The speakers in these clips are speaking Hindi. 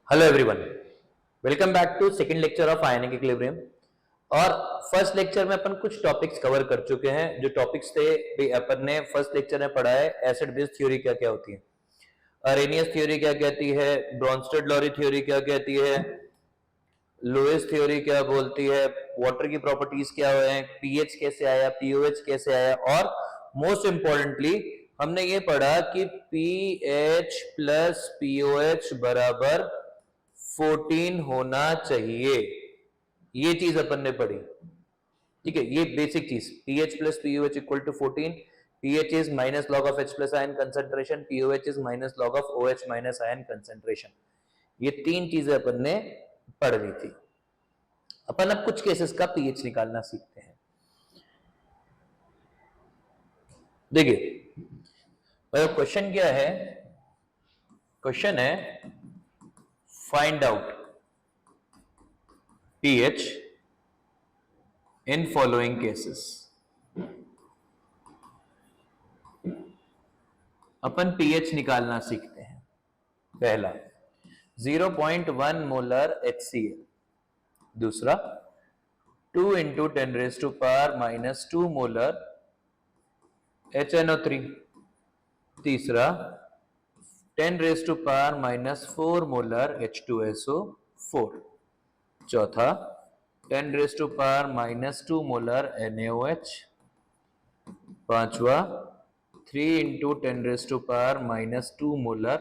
Hello everyone, welcome back to second lecture of ionic equilibrium. और फर्स्ट लेक्चर में अपन कुछ टॉपिक्स कवर कर चुके हैं। जो टॉपिक्स थे भी अपन ने फर्स्ट लेक्चर में पढ़ा है। एसिड बेस थ्योरी क्या क्या होती है, अरेनियस थ्योरी क्या कहती है, ब्रॉन्स्टेड-लॉरी थ्योरी क्या कहती है, लुईस थ्योरी क्या बोलती है, वाटर की प्रॉपर्टीज क्या है, पीएच कैसे आया, पीओएच कैसे आया, और मोस्ट इंपॉर्टेंटली हमने ये पढ़ा कि पीएच प्लस पीओएच बराबर 14 होना चाहिए। ये चीज अपन ने पढ़ी, ठीक है। ये बेसिक चीज, pH plus pOH equal to 14, pH is minus log of H plus ion concentration, pOH is minus log of OH minus ion concentration. ये तीन चीजें अपन ने पढ़ ली थी। अपन अब कुछ केसेस का pH निकालना सीखते हैं। देखिए क्वेश्चन क्या है, क्वेश्चन है find out pH in following cases। Upon pH निकालना सीखते हैं। पहला 0.1 मोलर HCl, दूसरा 2 into 10 raised to power minus 2 molar HNO3, तीसरा 10 raised to power minus 4 molar H2SO4, चौथा 10 raised to power minus 2 molar NaOH, पांचवा 3 into 10 raised to power minus 2 molar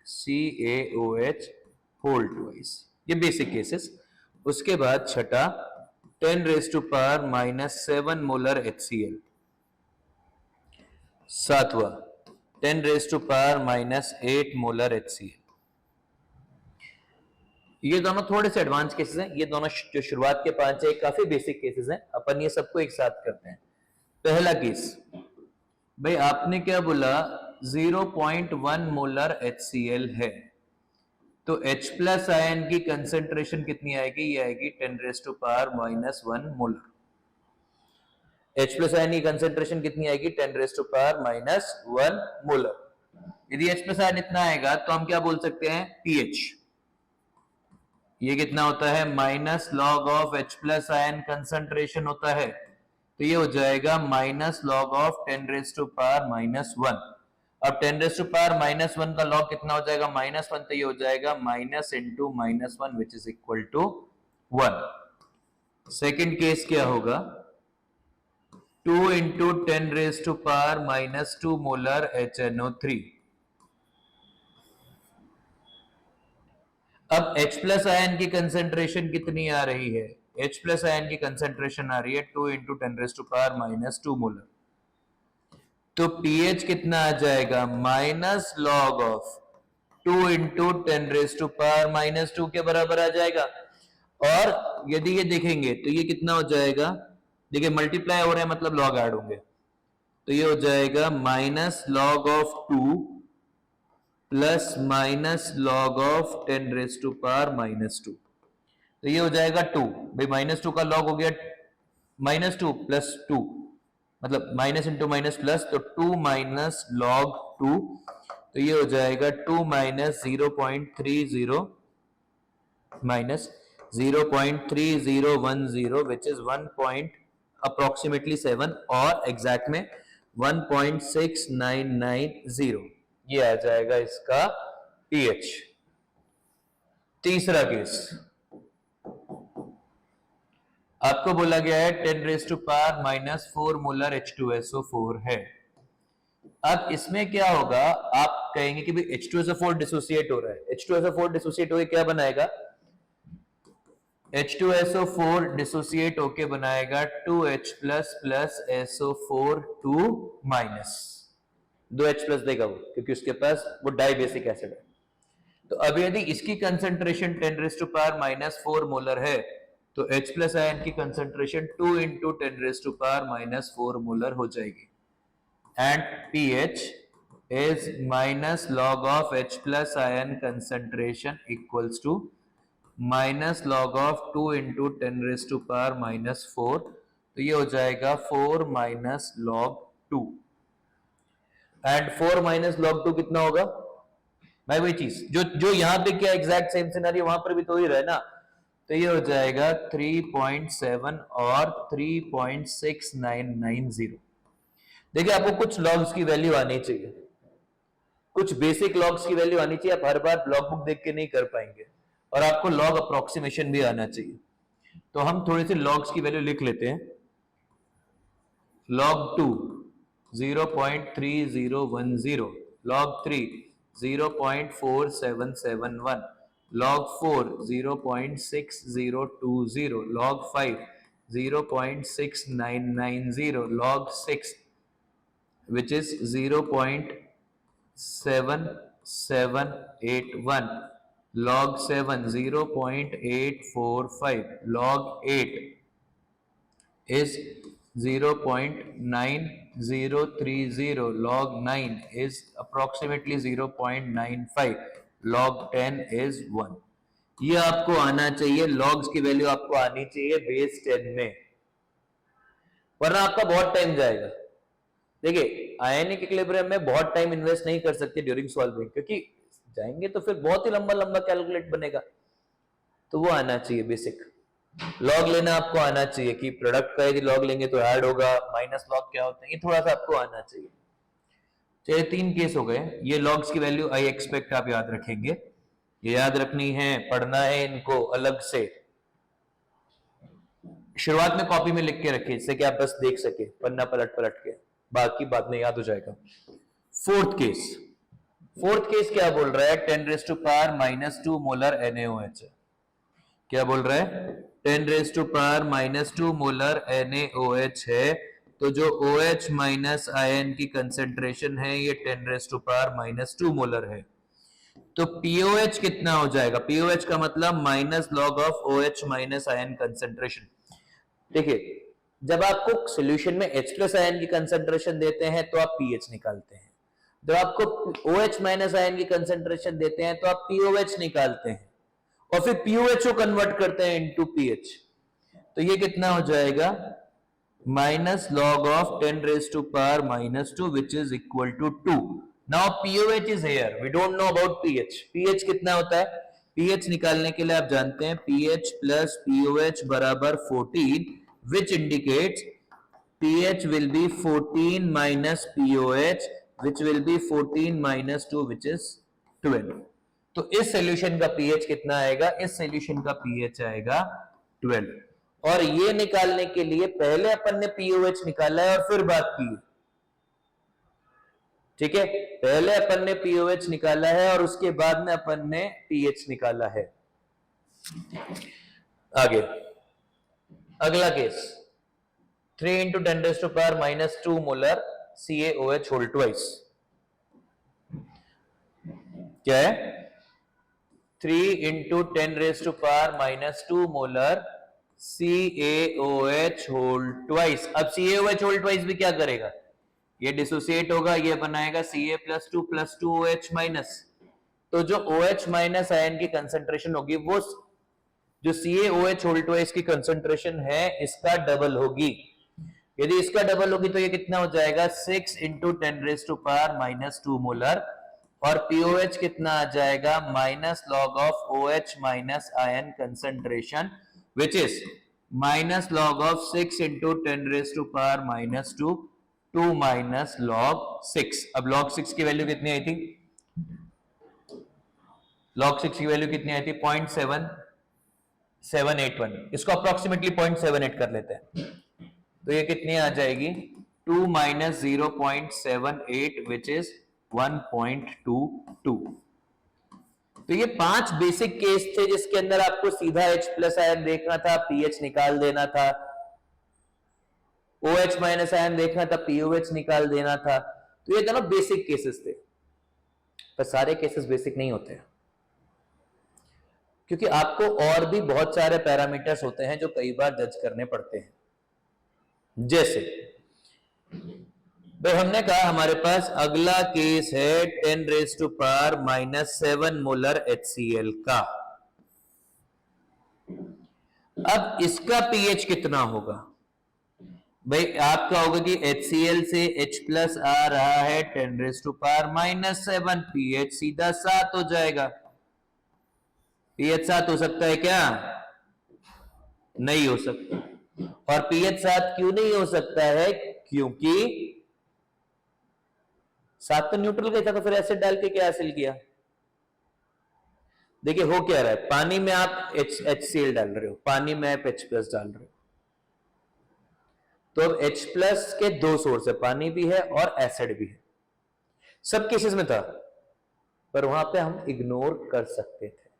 CaOH whole twice. ये बेसिक केसेस। उसके बाद छठा 10 raised to power minus 7 molar HCl, सातवा 10 raised to power minus 8 molar HCl। ये दोनों थोड़े से एडवांस केसेस हैं। ये दोनों जो शुरुआत के पांच है काफी बेसिक केसेस हैं। अपन ये सबको एक साथ करते हैं। पहला केस, भाई आपने क्या बोला, 0.1 मोलर HCl है, तो H प्लस आयन की कंसेंट्रेशन कितनी आएगी? ये आएगी 10 raise to power minus 1 molar. H plus ion की कंसेंट्रेशन कितनी आएगी? 10 raise to power minus 1 molar. यदि H प्लस आयन इतना आएगा तो हम क्या बोल सकते हैं? pH। ये कितना होता है? Minus log of H plus ion concentration होता है, तो ये हो जाएगा minus log of 10 raise to power minus 1। अब 10 रेज़ टू पावर माइनस 1 का लॉग कितना हो जाएगा? माइनस 1, तो ये हो जाएगा minus into minus 1 which is equal to 1। Second case क्या होगा? 2 into 10 raise to power minus 2 molar HNO3। अब H प्लस आयन की कंसेंट्रेशन कितनी आ रही है? H प्लस आयन की कंसेंट्रेशन आ रही है 2 into 10 raise to power minus 2 molar. तो pH कितना आ जाएगा? Minus log of 2 into 10 raise to power minus 2 के बराबर आ जाएगा। और यदि ये देखेंगे तो ये कितना हो जाएगा? देखिए मल्टीप्लाई हो रहा है मतलब लॉग ऐड होंगे, तो ये हो जाएगा minus log of 2 plus minus log of 10 raise to power minus 2, तो ये हो जाएगा 2। भाई माइनस 2 का लॉग हो गया माइनस 2 प्लस 2, मतलब माइनस इंटू माइनस प्लस, तो 2 माइनस लॉग 2, तो ये हो जाएगा 2 minus 0.30 minus 0.3010 which is 1 approximately 7 और एग्जैक्ट में 1.6990। ये आ जाएगा इसका pH। तीसरा केस, आपको बोला गया है 10 raise to power minus 4 molar H2SO4 है। अब इसमें क्या होगा? आप कहेंगे कि भाई H2SO4 डिसोसिएट हो रहा है। H2SO4 डिसोसिएट होकर क्या बनाएगा? H2SO4 डिसोसिएट होके बनाएगा 2H plus plus SO4 2 minus, 2H plus देगा वो, क्योंकि उसके पास वो डाई बेसिक एसिड है। तो अब यदि इसकी concentration 10 raise to power minus 4 molar है, तो H प्लस आयन की concentration 2 into 10 raise to power minus 4 molar हो जाएगी। And pH is minus log of H plus ion concentration equals to minus log of 2 into 10 raised to power minus 4, तो ये हो जाएगा 4 minus log 2। And 4 minus log 2 कितना होगा? भाई वही चीज जो जो यहाँ पे क्या एग्जैक्ट सेम सिनेरियो वहां पर भी तो ही रहा है ना, तो ये हो जाएगा 3.7 और 3.6990। देखिए आपको कुछ लॉग्स की वैल्यू आनी चाहिए, कुछ बेसिक लॉग्स की वैल्यू आनी चाहिए। आप हर बार ब्लॉक बुक देख के नहीं कर पाएंगे, और आपको लॉग अप्रोक्सीमेशन भी आना चाहिए। तो हम थोड़ी सी लॉग्स की वैल्यू लिख लेते हैं। log 2 0.3010, log 3 0.4771, log 4 0.6020, log 5 0.6990, log 6 which is 0.7781, log 7 0.845, log 8 is 0.9030, log 9 is approximately 0.95, log 10 is 1। ये आपको आना चाहिए, लॉग्स की वैल्यू आपको आनी चाहिए बेस 10 में, वरना आपका बहुत टाइम जाएगा। देखिए आयनिक इक्विलिब्रियम में बहुत टाइम इन्वेस्ट नहीं कर सकते ड्यूरिंग सॉल्विंग, क्योंकि जाएंगे तो फिर बहुत ही लंबा लंबा कैलकुलेट बनेगा। तो वो आना चाहिए बेसिक लॉग लेना आपको आना चाहिए कि प्रोडक्ट का यदि लॉग लेंगे तो ऐड होगा, माइनस लॉग क्या होता है ये थोड़ा सा आपको आना चाहिए। चलिए 3 केस हो गए। ये लॉग्स की वैल्यू आई एक्सपेक्ट आप याद रखेंगे, ये याद रखनी है, पढ़ना है इनको अलग से। शुरुआत में कॉपी में लिख के रखिए जिससे कि आप बस देख सके पन्ना पलट पलट के, बाकी बाद में याद हो जाएगा। फोर्थ केस क्या बोल रहा है, 10⁻⁻² मोलर NaOH है। क्या बोल रहा है, 10⁻⁻² मोलर NaOH है। तो जो OH माइनस आयन की कंसेंट्रेशन है ये 10⁻⁻² मोलर है। तो POH कितना हो जाएगा, POH का मतलब minus log of OH minus ion concentration. देखिए जब आपको सॉल्यूशन में H+ आयन की कंसेंट्रेशन देते हैं तो आप pH निकालते हैं, जब आपको OH माइनस आयन की कंसेंट्रेशन देते हैं तो आप POH निकालते हैं, और फिर POH को कन्वर्ट करते हैं इनटू pH। तो ये कितना हो जाएगा, minus log of 10⁻⁻² which is equal to 2। Now POH is here, we don't know about pH। pH कितना होता है, pH निकालने के लिए आप जानते हैं pH प्लस POH बराबर 14, which indicates pH will be 14 minus POH, which will be 14 minus 2, which is 12। तो इस सॉल्यूशन का pH कितना आएगा, इस सॉल्यूशन का pH आएगा 12। और ये निकालने के लिए पहले अपन ने POH निकाला है और फिर बात की, ठीक है, पहले अपन ने POH निकाला है और उसके बाद में अपन ने pH निकाला है। आगे अगला case 3 × 10⁻⁻² molar CaOH whole twice. क्या है, 3 × 10⁻⁻² मोलर CaOH होल ट्वाइस। अब CaOH होल ट्वाइस भी क्या करेगा, ये डिसोसिएट होगा, ये बनाएगा Ca+2 + 2OH माइनस। तो जो OH माइनस आयन की कंसेंट्रेशन होगी वो जो CaOH होल ट्वाइस की कंसेंट्रेशन है इसका डबल होगी। यदि इसका डबल होगी तो ये कितना हो जाएगा, 6 × 10⁻⁻² मोलर, और POH कितना आ जाएगा, minus log of OH minus ion concentration which is minus log of 6 × 10⁻⁻² 2 minus log 6। अब log 6 की वैल्यू कितनी आई थी, log 6 की वैल्यू कितनी आई थी, 0.7781। इसको अप्रोक्सीमेटली 0.78 कर लेते हैं, तो ये कितनी आ जाएगी, 2 माइनस 0.78 विच इज 1.22। तो ये 5 बेसिक केस थे जिसके अंदर आपको सीधा H+ आयन देखना था, pH निकाल देना था, OH माइनस आयन देखना था, POH निकाल देना था। तो ये दोनों बेसिक केसेस थे, पर सारे केसेस बेसिक नहीं होते, क्योंकि आपको और भी बहुत सारे पैरामीटर्स होते हैं जो कई बार जज करने पड़ते हैं। जैसे भाई हमने कहा हमारे पास अगला केस है 10⁻⁻7 मोलर HCl का। अब इसका pH कितना होगा, भाई आपका होगा कि HCl से H प्लस आ रहा है 10⁻⁻⁷, पीएच सीधा 7 हो जाएगा। पीएच 7 हो सकता है क्या? नहीं हो सकता। और पीएच 7 क्यों नहीं हो सकता है? क्योंकि 7 तो न्यूट्रल का था, तो फिर एसिड डाल के क्या हासिल किया? देखिए हो क्या रहा है, पानी में आप HCl डाल रहे हो, पानी में आप H प्लस डाल रहे हो, तो अब H प्लस के दो सोर्स है, पानी भी है और एसिड भी है। सब केसेस में था, पर वहां पे हम इग्नोर कर सकते थे,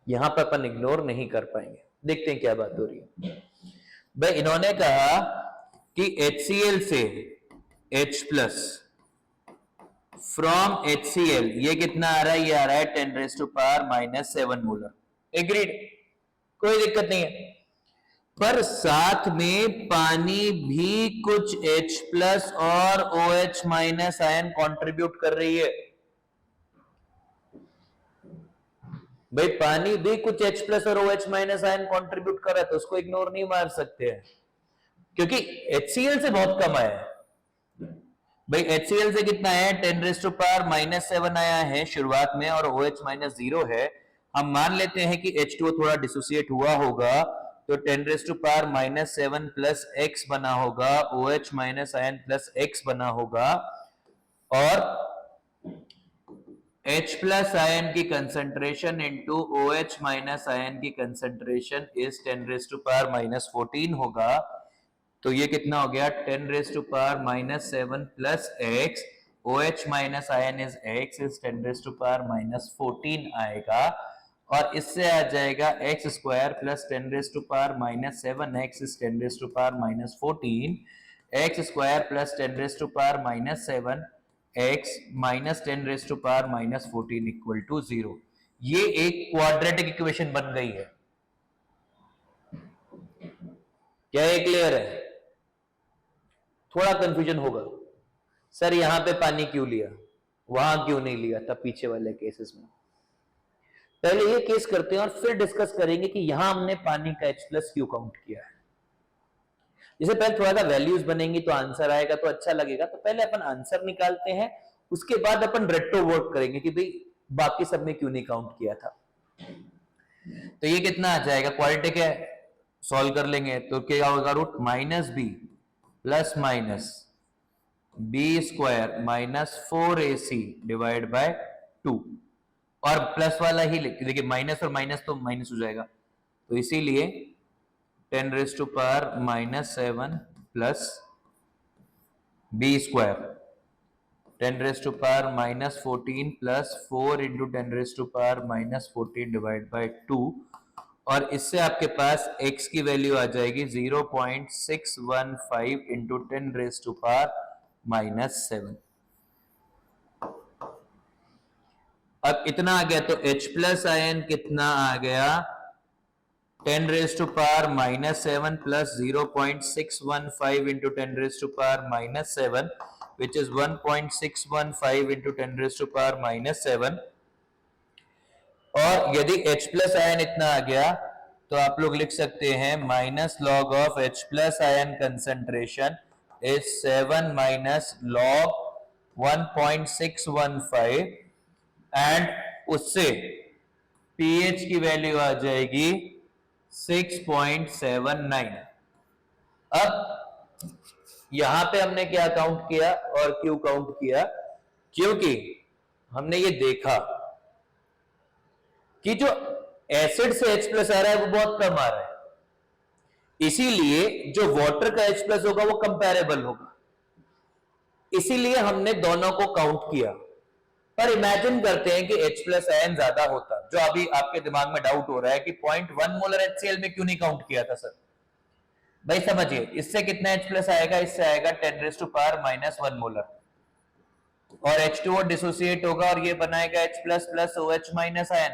यहां पर अपन इग्नोर नहीं कर पाएंगे। देखते हैं क्या बात हो रही है। भाई इन्होंने कहा कि HCl से H प्लस फ्रॉम HCl, ये कितना आ रहा है? ये आ रहा है 10⁻⁻⁷ मोलर। एग्रीड, कोई दिक्कत नहीं है। पर साथ में पानी भी कुछ H प्लस और OH माइनस आयन कंट्रीब्यूट कर रही है। भाई पानी भी कुछ H प्लस और OH माइनस आयन कंट्रीब्यूट कर रहा है, तो उसको इग्नोर नहीं मार सकते हैं, क्योंकि HCl से बहुत कम आया है। भाई HCl से कितना है? 10⁻⁻⁷ आया है शुरुआत में, और OH माइनस 0 है। हम मान लेते हैं कि H2O थोड़ा डिसोसिएट हुआ होगा, तो 10⁻⁻⁷ प्लस X बना होगा, OH minus ion plus X बना होगा, और H प्लस आयन की concentration into OH minus ion की कंसंट्रेशन इज 10⁻⁻14 होगा। तो ये कितना हो गया? 10⁻⁻7 plus X, OH minus ion is X, is 10⁻⁻14 आएगा, और इससे आ जाएगा x square plus 10⁻⁻7 x is 10⁻⁻14, x square plus 10⁻⁻7 x minus 10⁻⁻14 equal to 0। ये एक क्वाड्रेटिक इक्वेशन बन गई है। क्या ये क्लियर है? थोड़ा कंफ्यूजन होगा, सर यहां पे पानी क्यों लिया, वहां क्यों नहीं लिया था पीछे वाले केसेस में। पहले ये केस करते हैं और फिर डिस्कस करेंगे कि यहां हमने पानी का H प्लस क्यों काउंट किया है। जैसे पहले थोड़ा सा वैल्यूज बनेंगी तो आंसर आएगा, तो अच्छा लगेगा। तो पहले अपन आंसर निकालते हैं, उसके बाद अपन रेट्रो वर्क करेंगे कि भाई बाकी सब में क्यों नहीं काउंट किया था। तो ये कितना आ जाएगा? क्वाड्रेटिक है, सॉल्व कर लेंगे। तो क्या होगा? Root minus b plus minus b square minus 4ac divide by 2, और प्लस वाला ही देखिए, माइनस और माइनस तो माइनस हो जाएगा, तो इसीलिए 10⁻⁻7 plus b square 10⁻⁻14 plus 4 into 10⁻⁻14 divide by 2, और इससे आपके पास x की वैल्यू आ जाएगी 0.615 इंटू 10⁻⁻7। अब इतना आ गया, तो H प्लस आयन कितना आ गया? 10⁻⁻7 plus 0.615 into 10⁻⁻7, which is 1.615 into 10⁻⁻7। और यदि H प्लस आयन इतना आ गया, तो आप लोग लिख सकते हैं minus log of H plus ion concentration is 7 minus log 1.615, and उससे pH की वैल्यू आ जाएगी 6.79। अब यहां पे हमने क्या काउंट किया और क्यों काउंट किया? क्योंकि हमने ये देखा कि जो एसिड से H प्लस आ रहा है वो बहुत कम आ रहा है, इसीलिए जो वाटर का H प्लस होगा वो कंपैरेबल होगा, इसीलिए हमने दोनों को काउंट किया। पर इमेजिन करते हैं कि H प्लस आयन ज्यादा होता, जो अभी आपके दिमाग में डाउट हो रहा है कि 0.1 मोलर HCl में क्यों नहीं काउंट किया था सर। भाई समझिए, इससे कितना H प्लस आएगा? इससे आएगा 10⁻⁻1 मोलर, और H2O डिसोसिएट होगा और ये बनाएगा H plus plus OH minus ion.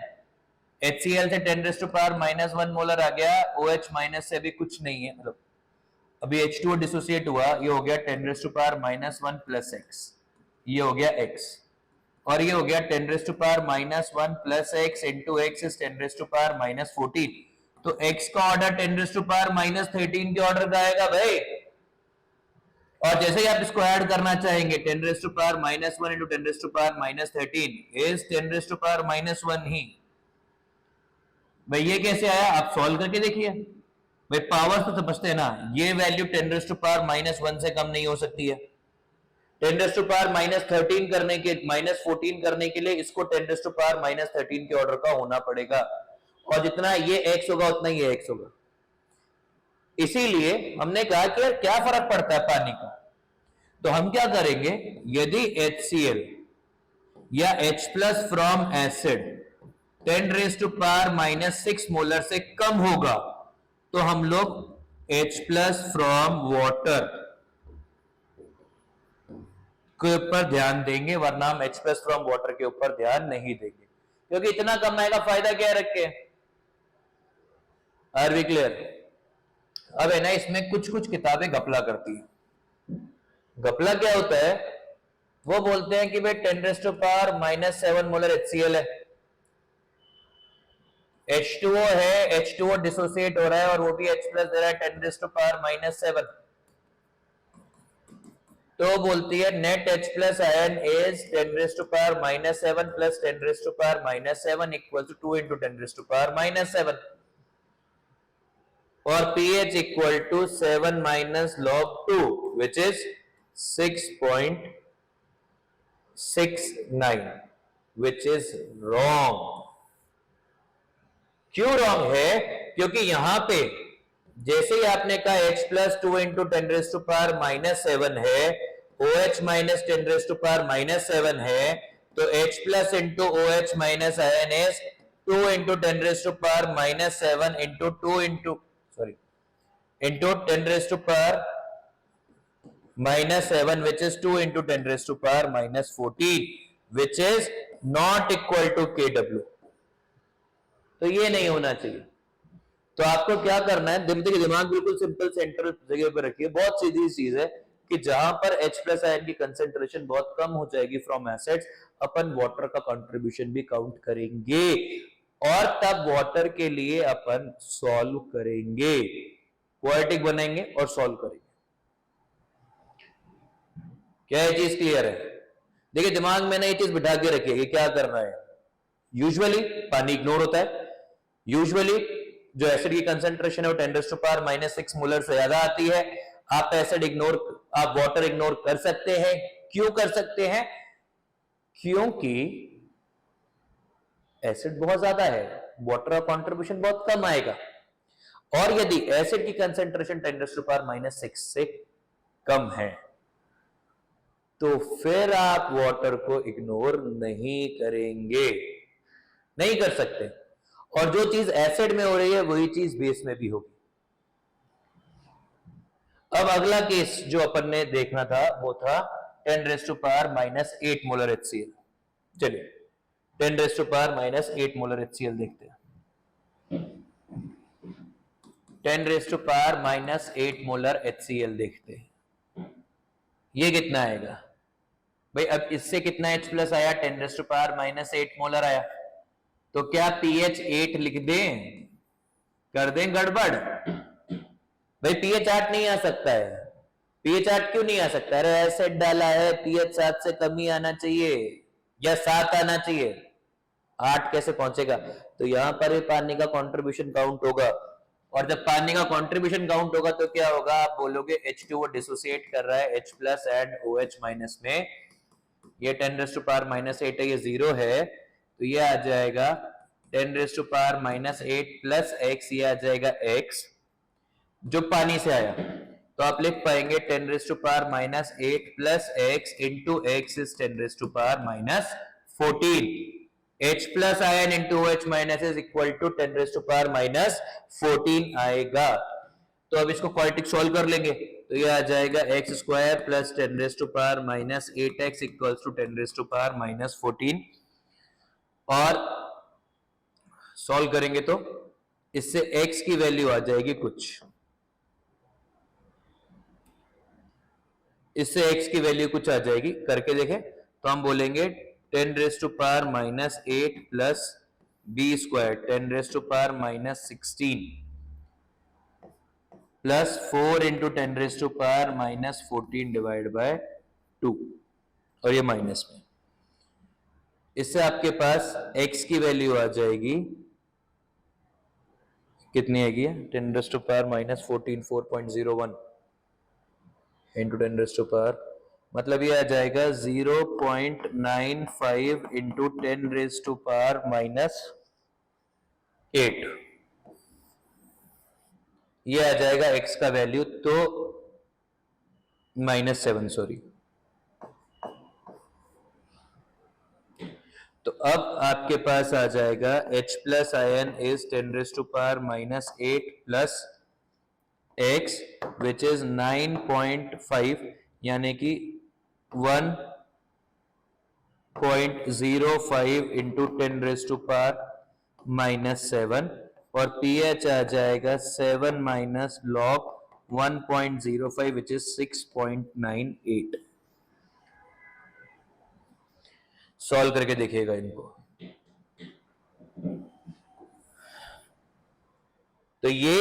HCl से 10⁻⁻1 मोलर आ गया, OH माइनस से भी कुछ नहीं है, मतलब अभी H2O डिसोसिएट हुआ, ये हो गया 10⁻⁻1 प्लस X, ये हो गया X, और ये हो गया 10⁻⁻1 plus X into X is 10⁻⁻14। तो x का ऑर्डर 10⁻⁻13 के ऑर्डर का आएगा भाई। और जैसे ही आप इसको ऐड करना चाहेंगे 10⁻⁻1 इंटू 10⁻⁻13 इज 10⁻⁻1 ही। भाई ये कैसे आया, आप सॉल्व करके देखिए। भाई पावर तो समझते हैं ना, ये वैल्यू 10⁻⁻1 से कम नहीं हो सकती है। 10⁻⁻13 करने के -14 करने के लिए इसको 10⁻⁻13 के ऑर्डर का होना पड़ेगा, और जितना ये x होगा उतना ही x होगा। इसीलिए हमने कहा कि यार क्या फर्क पड़ता है पानी का, तो हम क्या करेंगे, यदि HCl या H plus from acid 10⁻⁻6 molar से कम होगा तो हम लोग H प्लस फ्रॉम वाटर के ऊपर ध्यान देंगे, वरना हम H प्लस फ्रॉम वाटर के ऊपर ध्यान नहीं देंगे, क्योंकि इतना कम आएगा, फायदा क्या रखे। Are we clear. अब है ना, इसमें कुछ कुछ किताबें घपला करती है। घपला क्या होता है, वो बोलते हैं कि भाई 10⁻⁻7 मोलर HCl है, H2O है, H2O डिसोसिएट हो रहा है और वो भी H प्लस दे रहा है 10⁻⁻7, तो बोलती है net H plus ion is 10⁻⁻7 plus 10⁻⁻7 equal to 2 into 10⁻⁻7, और pH equal to 7 minus log 2 which is 6.69, which is wrong. क्यों रॉन्ग है, क्योंकि यहां पे जैसे ही आपने कहा H प्लस 2 इंटू 10⁻⁻7 है, OH माइनस 10⁻⁻7 है, तो H plus into OH minus ion is 2 into 10⁻⁻7 into 2 into into 10⁻⁻7 which is 2 into 10⁻⁻14 which is not equal to Kw। तो ये नहीं होना चाहिए। तो आपको क्या करना है, देखिए दिमाग बिल्कुल सिंपल सेंट्रल जगह पर रखिए। बहुत सीधी चीज है कि जहां पर H प्लस आयन की कंसेंट्रेशन बहुत कम हो जाएगी फ्रॉम एसिड्स, अपन वाटर का कंट्रीब्यूशन भी काउंट करेंगे, और तब वाटर के लिए अपन सॉल्व करेंगे, क्वाड्रेटिक बनाएंगे और सॉल्व करेंगे। क्या ये चीज क्लियर है? देखिए दिमाग में ना ये चीज बिठा के रखिए कि क्या करना है। यूजुअली पानी इग्नोर होता है, यूजुअली जो एसिड की कंसेंट्रेशन है वो 10⁻⁻6 मोलर से ज्यादा आती है। आप एसिड इग्नोर, आप वाटर इग्नोर कर सकते हैं। क्यों कर सकते हैं? क्योंकि एसिड बहुत ज्यादा है, वाटर का कंट्रीब्यूशन बहुत कम आएगा। और यदि एसिड की कंसेंट्रेशन 10⁻⁻6 से कम है तो फिर आप वाटर को इग्नोर नहीं करेंगे, नहीं कर सकते। और जो चीज एसिड में हो रही है वही चीज बेस में भी होगी। अब अगला केस जो अपन ने देखना था वो था 10⁻⁻8 मोलर HCl। चलिए 10⁻⁻8 मोलर HCl देखते हैं। 10⁻⁻8 मोलर HCl देखते हैं, ये कितना आएगा भाई। अब इससे कितना H प्लस आया, 10⁻⁻8 मोलर आया, तो क्या pH 8 लिख दें, कर दें गड़बड़? भाई pH 8 नहीं आ सकता है। pH 8 क्यों नहीं आ सकता? अरे एसिड डाला है, pH 7 से कम ही आना चाहिए या 7 आना चाहिए, 8 कैसे पहुंचेगा? तो यहां पर भी पानी का कंट्रीब्यूशन काउंट होगा, और जब पानी का कंट्रीब्यूशन काउंट होगा तो क्या होगा, आप बोलोगे H2O डिसोसिएट कर रहा है H plus and OH minus में, ये 10⁻⁻8 है, ये 0 है, तो ये आ जाएगा 10⁻⁻8 प्लस x, ये आ जाएगा x जो पानी से आया। तो आप लिख पाएंगे 10⁻⁻8 plus x into x is 10⁻⁻14। H plus ion into OH minus is equal to 10⁻⁻14 आएगा। तो अब इसको क्वाड्रेटिक सॉल्व कर लेंगे, तो ये आ जाएगा x square plus 10⁻⁸ equals to 10⁻⁻14, और सॉल्व करेंगे तो इससे x की वैल्यू आ जाएगी कुछ, इससे x की वैल्यू कुछ आ जाएगी, करके देखें तो हम बोलेंगे 10⁻⁸ plus b square 10⁻⁻16 plus 4 × 10⁻⁻14 divide by 2, और ये माइनस में। इससे आपके पास x की वैल्यू आ जाएगी, कितनी आएगी? 10⁻⁻14 4.01 इंटू 10⁻, मतलब ये आ जाएगा 0.95 इंटू 10⁻⁻8। ये आ जाएगा x का वैल्यू, तो -7, सॉरी। तो अब आपके पास आ जाएगा H plus ion is 10⁻⁻8 plus x which is 9.5, यानी कि 1.05 इंटू 10⁻⁻7, और pH आ जाएगा 7 minus log 1.05 which is 6.98। Solve करके देखिएगा इनको। तो ये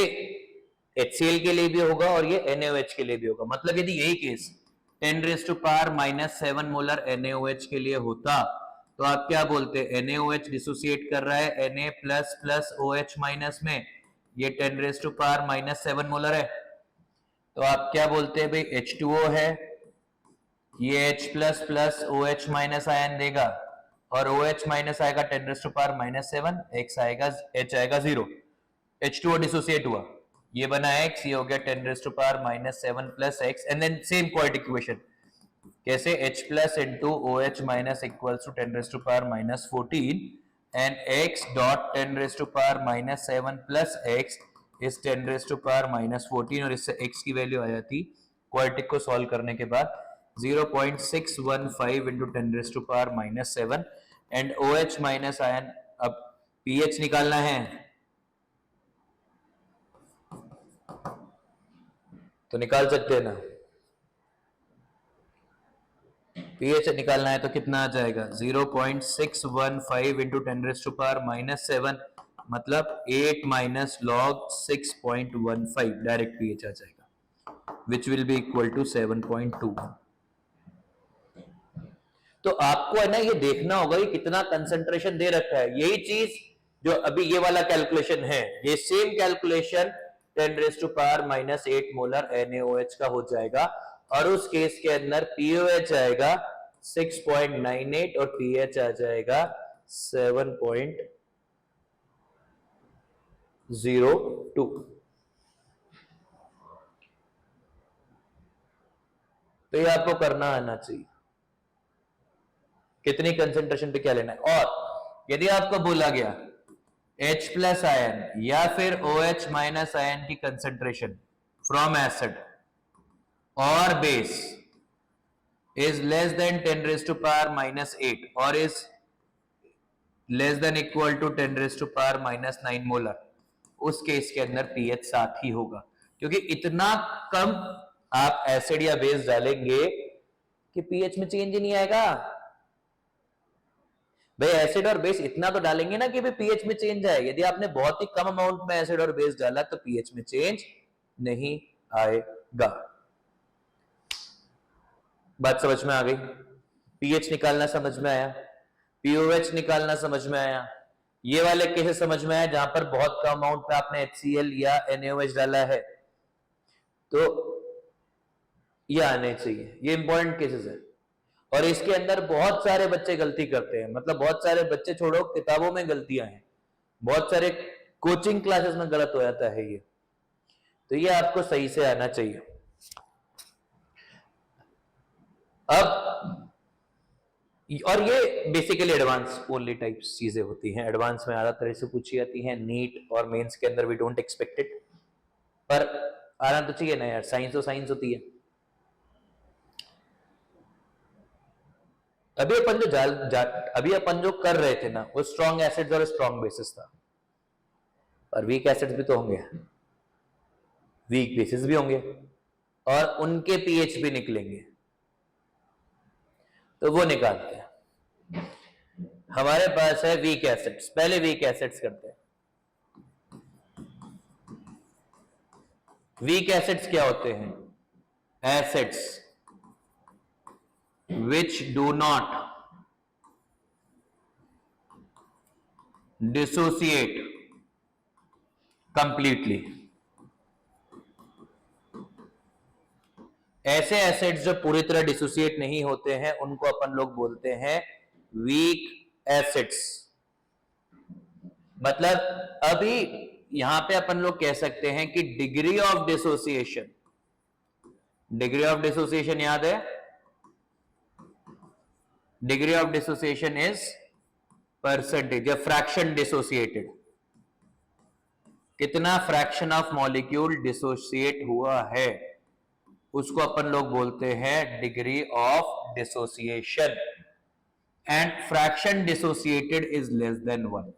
HCl के लिए भी होगा और ये NaOH के लिए भी होगा। मतलब यदि यही केस 10⁻⁻7 मोलर NaOH के लिए होता तो आप क्या बोलते? NaOH डिसोसिएट कर रहा है Na plus plus OH minus में, ये 10⁻⁻7 मोलर है, तो आप क्या बोलते हैं भाई? H2O है, ये H plus plus OH minus ion देगा, और OH माइनस आएगा 10⁻⁻7, X आएगा, H आएगा 0, H2O डिसोसिएट हुआ, ये बना X, ये हो गया 10⁻⁻7 plus X, and then same quadratic equation, कैसे? H plus into OH minus equals to 10⁻⁻14 and X dot 10⁻⁻7 plus X is 10⁻⁻14, और इससे X की वैल्यू आ जाती क्वाड्रेटिक को सॉल्व करने के बाद 0.615 into 10⁻⁻7, and OH minus ion, अब pH निकालना है तो निकाल सकते हैं ना, pH निकालना है तो कितना आ जाएगा? 0.615 इंटू 10⁻⁻7, मतलब 8 माइनस log 6.15, डायरेक्ट pH आ जाएगा, which will be equal to 7.2। तो आपको है ना ये देखना होगा कि कितना कंसंट्रेशन दे रखा है। यही चीज जो अभी ये वाला कैलकुलेशन है, ये सेम कैलकुलेशन 10⁻⁻8 मोलर NaOH का हो जाएगा, और उस केस के अंदर POH आएगा 6.98 और pH आ जाएगा 7.02। तो ये आपको करना आना चाहिए, कितनी कंसेंट्रेशन पे क्या लेना है। और यदि आपको बोला गया H प्लस आयन या फिर OH माइनस आयन की कंसेंट्रेशन फ्रॉम एसिड और base is less than 10⁻⁻8 or is less than equal to 10⁻⁻9 molar, उस केस के अंदर pH 7 ही होगा, क्योंकि इतना कम आप एसिड या बेस डालेंगे कि pH में चेंज ही नहीं आएगा। भाई एसिड और बेस इतना तो डालेंगे ना कि भाई pH में चेंज आए। यदि आपने बहुत ही कम अमाउंट में एसिड और बेस डाला तो pH में चेंज नहीं आएगा। बात समझ में आ गई? pH निकालना समझ में आया, POH निकालना समझ में आया, ये वाले केसेस समझ में आया जहां पर बहुत कम अमाउंट पे आपने HCl या NaOH डाला है, तो ये आने चाहिए, ये इंपॉर्टेंट केसेस है। और इसके अंदर बहुत सारे बच्चे गलती करते हैं, मतलब बहुत सारे बच्चे छोड़ो, किताबों में गलतियां हैं, बहुत सारे कोचिंग क्लासेस में गलत हो जाता है ये, तो ये आपको सही से आना चाहिए। अब और ये बेसिकली एडवांस ओनली टाइप्स चीजें होती हैं, एडवांस में ज्यादा तरह से पूछी जाती हैं, नीट और मेंस के अंदर वी डोंट एक्सपेक्ट इट, पर आना तो चाहिए ना यार, साइंस तो साइंस होती है। अभी अपन जो कर रहे थे ना, वो स्ट्रॉन्ग एसिड्स और स्ट्रॉन्ग बेसिस था, और वीक एसिड्स भी तो होंगे, वीक बेसिस भी होंगे, और उनके पीएच भी निकलेंगे, तो वो निकालते हैं। हमारे पास है वीक एसिड्स। पहले वीक एसिड्स करते हैं। वीक एसिड्स क्या होते हैं? Acids which do not dissociate completely. ऐसे एसिड्स जो पूरी तरह डिसोसिएट नहीं होते हैं उनको अपन लोग बोलते हैं वीक एसिड्स। मतलब अभी यहां पे अपन लोग कह सकते हैं कि degree of dissociation, degree of dissociation याद है? Degree of dissociation is percentage या फ्रैक्शन डिसोसिएटेड। कितना फ्रैक्शन ऑफ मॉलिक्यूल डिसोसिएट हुआ है उसको अपन लोग बोलते हैं degree of dissociation. And fraction dissociated is less than 1।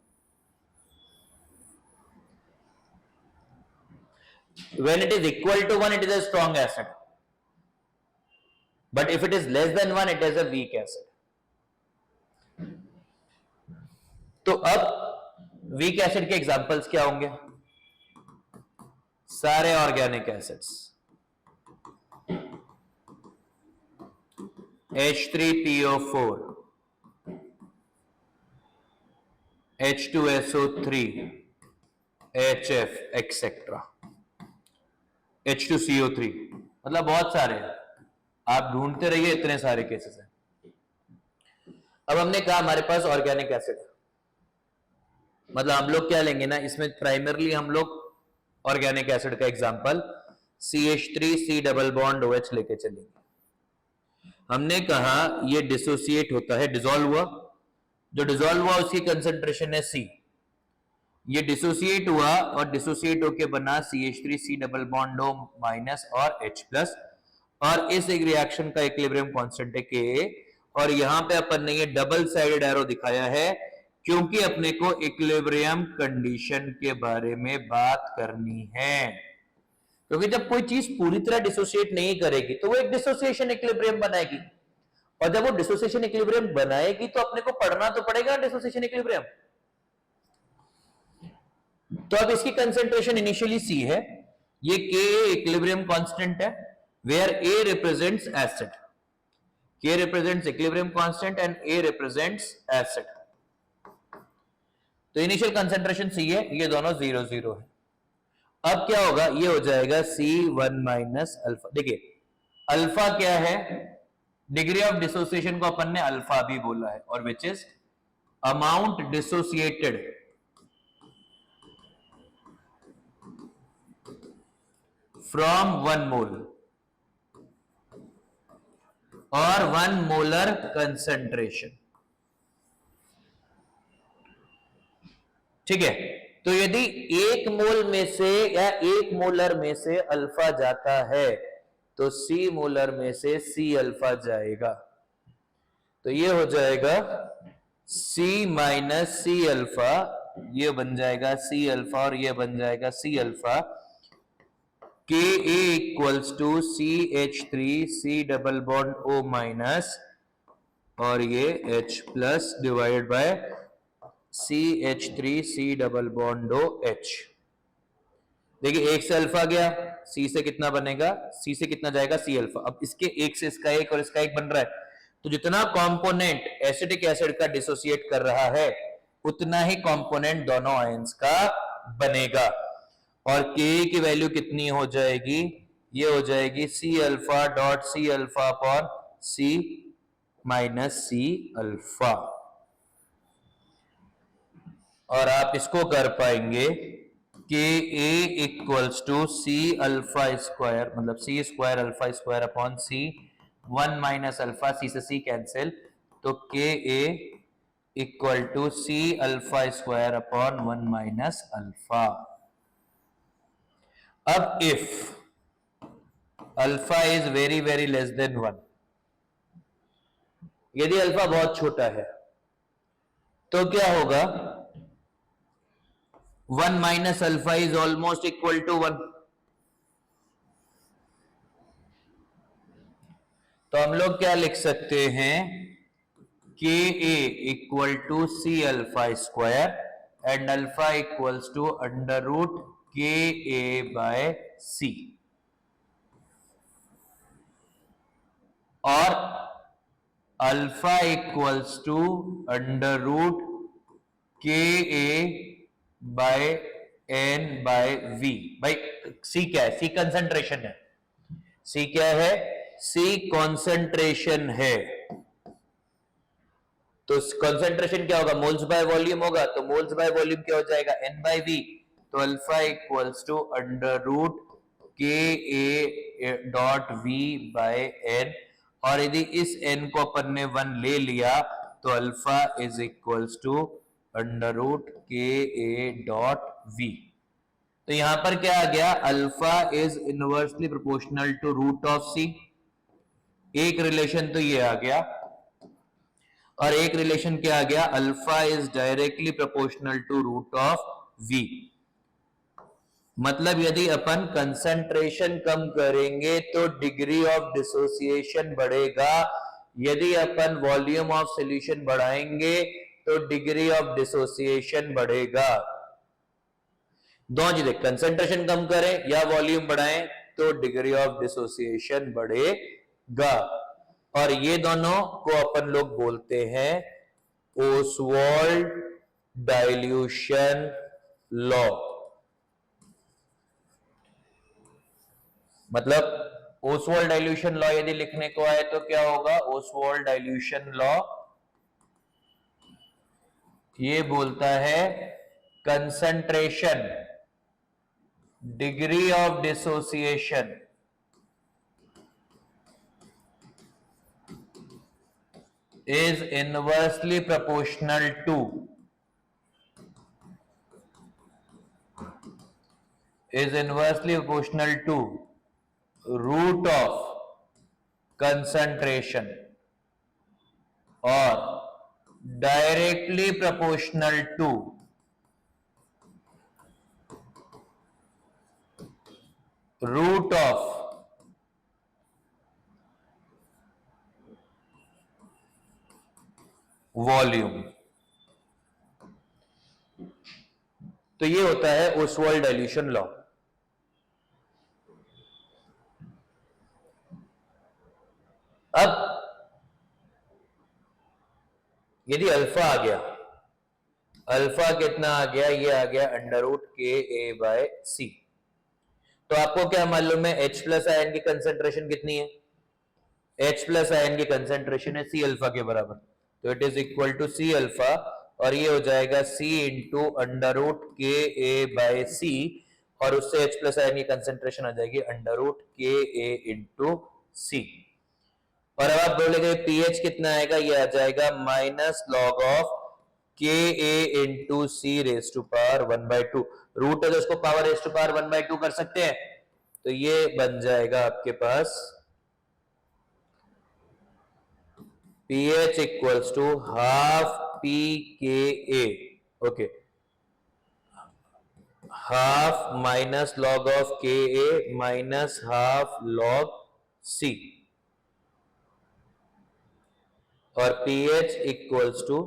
When it is equal to 1, it is a strong acid. But if it is less than 1, it is a weak acid. तो अब वीक एसिड के एग्जांपल्स क्या होंगे? सारे organic acids, H3PO4, H2SO3, HF etcetera, H2CO3, मतलब बहुत सारे हैं। आप ढूंढते रहिए, इतने सारे केसेस हैं। अब हमने कहा हमारे पास ऑर्गेनिक एसिड, मतलब हम लोग क्या लेंगे ना, इसमें प्राइमरली हम लोग ऑर्गेनिक एसिड का example CH3C double bond OH लेके चलेंगे। हमने कहा ये डिसोसिएट होता है, डिसॉल्व हुआ, जो डिसॉल्व हुआ उसकी कंसंट्रेशन है C। ये डिसोसिएट हुआ और डिसोसिएट होके बना CH3C double bond O minus और H प्लस, और इस एक रिएक्शन का इक्विलिब्रियम कांस्टेंट है Ka। और यहां पे अपन ने ये डबल साइडेड एरो दिखाया है क्योंकि अपने को इक्विलिब्रियम कंडीशन के बारे में बात करनी है। क्योंकि जब कोई चीज पूरी तरह डिसोसिएट नहीं करेगी तो वो एक डिसोसिएशन इक्विलिब्रियम बनाएगी, और जब वो डिसोसिएशन इक्विलिब्रियम बनाएगी तो अपने को पढ़ना तो पड़ेगा डिसोसिएशन इक्विलिब्रियम। तो अब इसकी कंसेंट्रेशन इनिशियली C है, ये Ka इक्विलिब्रियम कांस्टेंट है, where A represents acid, K represents equilibrium constant and A represents acid. तो इनिशियल कंसेंट्रेशन C है, ये दोनों 0 0 है। अब क्या होगा, ये हो जाएगा C1 माइनस अल्फा। देखिए अल्फा क्या है, डिग्री ऑफ डिसोसिएशन को अपन ने अल्फा भी बोला है, और which is amount dissociated from 1 मोल और 1 मोलर कंसेंट्रेशन। ठीक है, तो यदि 1 मोल में से या 1 मोलर में से अल्फा जाता है तो C मोलर में से C अल्फा जाएगा। तो ये हो जाएगा C माइनस C अल्फा, ये बन जाएगा C अल्फा और ये बन जाएगा C alpha. Ka equals to CH3C double bond O minus और ये H plus divided by CH3C double bond OH। देखिए 1 से अल्फा गया, C से कितना बनेगा, C से कितना जाएगा C अल्फा। अब इसके 1 से इसका 1 और इसका 1 बन रहा है, तो जितना कंपोनेंट एसिटिक एसिड का डिसोसिएट कर रहा है उतना ही कंपोनेंट दोनों आयंस का बनेगा। और Ka की वैल्यू कितनी हो जाएगी, ये हो जाएगी C alpha dot C alpha upon C minus C alpha. और आप इसको कर पाएंगे Ka equals to C alpha square, मतलब C square alpha square upon C 1 minus alpha, C से C कैंसिल, तो Ka equal to C alpha square upon 1 minus alpha. अब if alpha is very very less than 1, यदि अल्फा बहुत छोटा है तो क्या होगा, 1 minus alpha is almost equal to 1। तो हम लोग क्या लिख सकते हैं, के A equal to C alpha square and alpha equals to under root के ए बाय सी, और alpha equals to under root के A by N by V. भाई सी क्या है? सी कंसंट्रेशन है। सी क्या है? सी कंसंट्रेशन है। तो कंसंट्रेशन क्या होगा? मोल्स बाय वॉल्यूम होगा, तो मोल्स बाय वॉल्यूम क्या हो जाएगा? N by v. तो alpha equals to under root के a dot v by n, और यदि इस एन को अपन ने 1 ले लिया तो alpha is equals to under root के ए डॉट वी। तो यहां पर क्या आ गया? Alpha is inversely proportional to root of c. एक रिलेशन तो ये आ गया, और एक रिलेशन क्या आ गया? Alpha is directly proportional to root of V. मतलब यदि अपन कंसंट्रेशन कम करेंगे तो डिग्री ऑफ डिसोसिएशन बढ़ेगा, यदि अपन वॉल्यूम ऑफ सॉल्यूशन बढ़ाएंगे तो डिग्री ऑफ डिसोसिएशन बढ़ेगा। दोनों चीजें, कंसंट्रेशन कम करें या वॉल्यूम बढ़ाएं तो डिग्री ऑफ डिसोसिएशन बढ़ेगा, और ये दोनों को अपन लोग बोलते हैं ओसवाल्ड डाइल्यूशन लॉ। मतलब ओसवाल्ड डाइल्यूशन लॉ यदि लिखने को आए तो क्या होगा? ओसवाल्ड डाइल्यूशन लॉ ये बोलता है concentration, degree of dissociation is inversely proportional to root of concentration or directly proportional to root of volume. तो ये होता है ओसवाल्ड डाइल्यूशन लॉ। अब यदि अल्फा आ गया, अल्फा कितना आ गया? ये आ गया अंडर रूट के ए बाय सी। तो आपको क्या मालूम है? H प्लस आयन की कंसेंट्रेशन कितनी है? H प्लस आयन की कंसेंट्रेशन है सी अल्फा के बराबर, तो it is equal to C alpha, और ये हो जाएगा सी इंटू अंडर रूट के ए बाय सी, और उससे H प्लस आयन की कंसेंट्रेशन आ जाएगी अंडर रूट के ए इंटू सी। और अब आप बोलेंगे पीएच कितना आएगा? ये आ जाएगा minus log of k a into c raise to power 1/2। Root है तो उसको पावर रेज टू पावर 1/2 कर सकते हैं, तो ये बन जाएगा आपके पास pH equals to half p k a, okay, half minus log of k a minus half log c, और pH इक्वल्स टू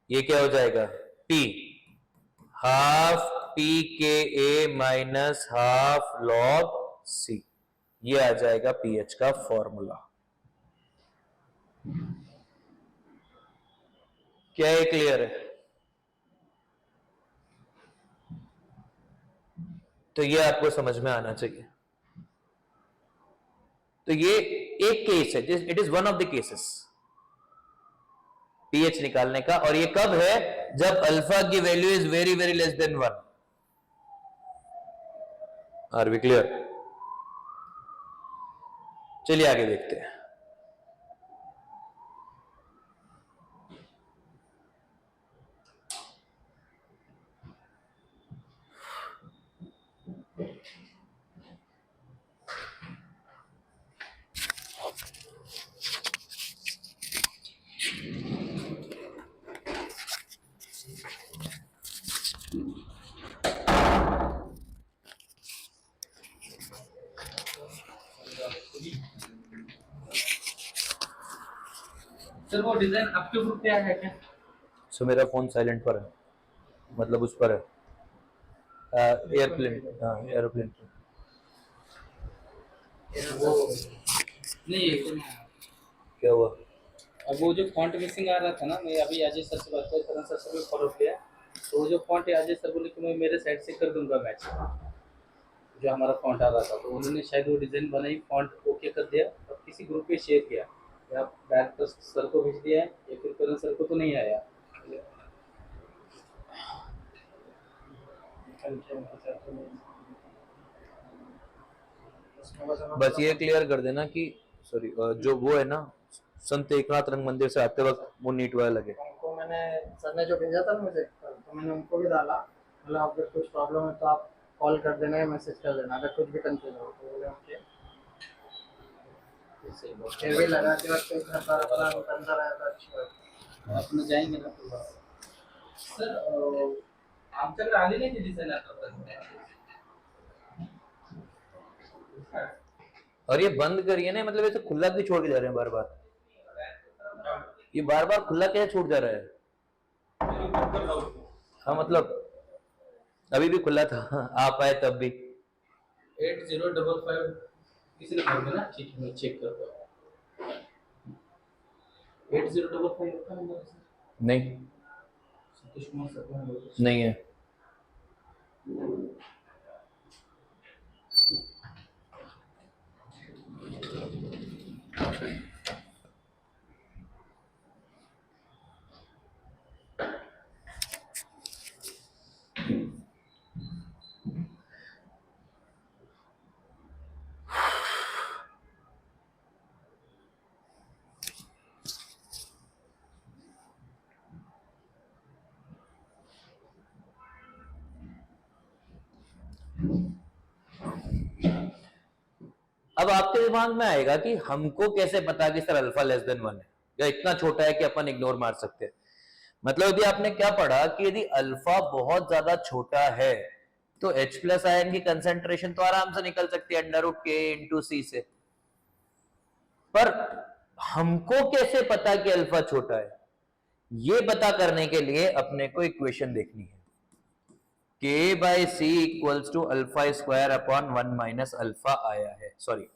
ये क्या हो जाएगा? P half p k a minus half log सी। ये आ जाएगा pH का फॉर्मूला। क्या ये क्लियर है? तो ये आपको समझ में आना चाहिए। तो ये एक केस है, it is one of the cases pH निकालने का, और ये कब है? जब अल्फा की value is very very less than 1। Are we clear? चलिए आगे देखते हैं। सर वो डिजाइन आपके ग्रुप पे है क्या? सो मेरा फोन साइलेंट पर है, मतलब उस पर है, एयरप्लेन, हाँ एयरप्लेन। वो नहीं है तो नहीं। क्या हुआ? अब वो जो फॉन्ट मिसिंग आ रहा था ना, मैं अभी अजय सर से बात कर, करण सर से भी फॉलो किया, तो वो जो फॉन्ट है अजय सर बोले कि मैं मेरे साइड से कर दूंगा मैच, जो हमारा फॉन्ट आ रहा था, तो उन्होंने शायद वो डिजाइन बनाई, फॉन्ट ओके कर दिया और किसी ग्रुप पे शेयर किया, या डायरेक्टर सर को भेज दिया है या फिर करण सर को तो नहीं आया। बस ये क्लियर कर देना कि सॉरी, जो वो है ना संत एकनाथ रंग मंदिर से आते वक्त वो नीट वाला लगे। उनको मैंने, सर ने जो भेजा था ना मुझे कल, तो मैंने उनको भी डाला, मतलब अगर कुछ प्रॉब्लम है तो आप कॉल कर देना या मैसेज कर देना अगर कुछ भी कंफ्यूज हो तो। बोले ओके, फिर भी लगा के वक्त इतना सारा अपना निकलता रहा था, अच्छी बात। आपण जाएंगे ना तो सर आमच्याकडे आली नाही ती डिझाईन आतापर्यंत। और ये बंद करिए ना, मतलब ऐसे खुला क्यों छोड़ के जा रहे हैं बार बार? ये बार बार खुला कैसे छूट जा रहा है? हाँ मतलब अभी भी खुला था, आप आए तब भी। 8055 किसी ने कर ना, ठीक है मैं चेक करता हूँ। 8055 का नंबर नहीं सतीश कुमार सर का नंबर नहीं है। अब आपके दिमाग में आएगा कि हमको कैसे पता कि सर अल्फा लेस देन 1 है या इतना छोटा है कि अपन इग्नोर मार सकते हैं। मतलब अभी आपने क्या पढ़ा कि यदि अल्फा बहुत ज्यादा छोटा है तो H प्लस आयन की कंसेंट्रेशन तो आराम से निकल सकती है अंडर रूट के इंटू सी से। पर हमको कैसे पता कि अल्फा छोटा है? ये पता करने के लिए अपने को इक्वेशन देखनी है। k by C equals to alpha square upon 1 minus alpha आया है, सॉरी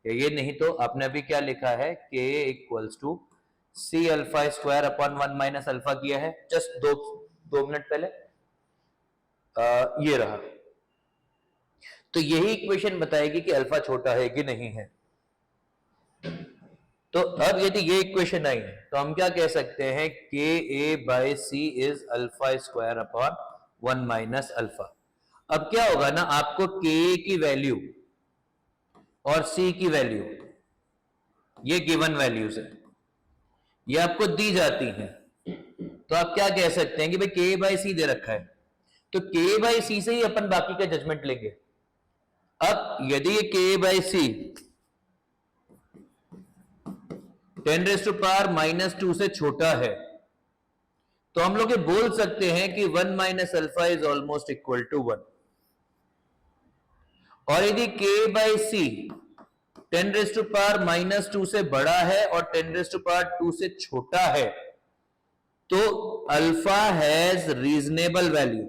ये नहीं तो आपने अभी क्या लिखा है, k equals to C alpha square upon 1 minus alpha किया है जस्ट दो मिनट पहले, ये रहा। तो यही इक्वेशन बताएगी कि अल्फा छोटा है कि नहीं है। तो अब यदि ये इक्वेशन आई है तो हम क्या कह सकते हैं, के a by c is alpha square upon 1 minus alpha. अब क्या होगा ना, आपको के की वैल्यू और सी की वैल्यू, ये गिवन वैल्यूज है, ये आपको दी जाती हैं। तो आप क्या कह सकते हैं कि भाई के बाई सी दे रखा है, तो के बाई सी से ही अपन बाकी का जजमेंट लेंगे। अब यदि ये K by C 10 raise to power -2 से छोटा है तो हम लोग ये बोल सकते हैं कि 1 minus alpha is almost equal to 1। और यदि k by C 10 raise to power -2 से बड़ा है और 10 रेज़ टू पावर 2 से छोटा है तो alpha has reasonable value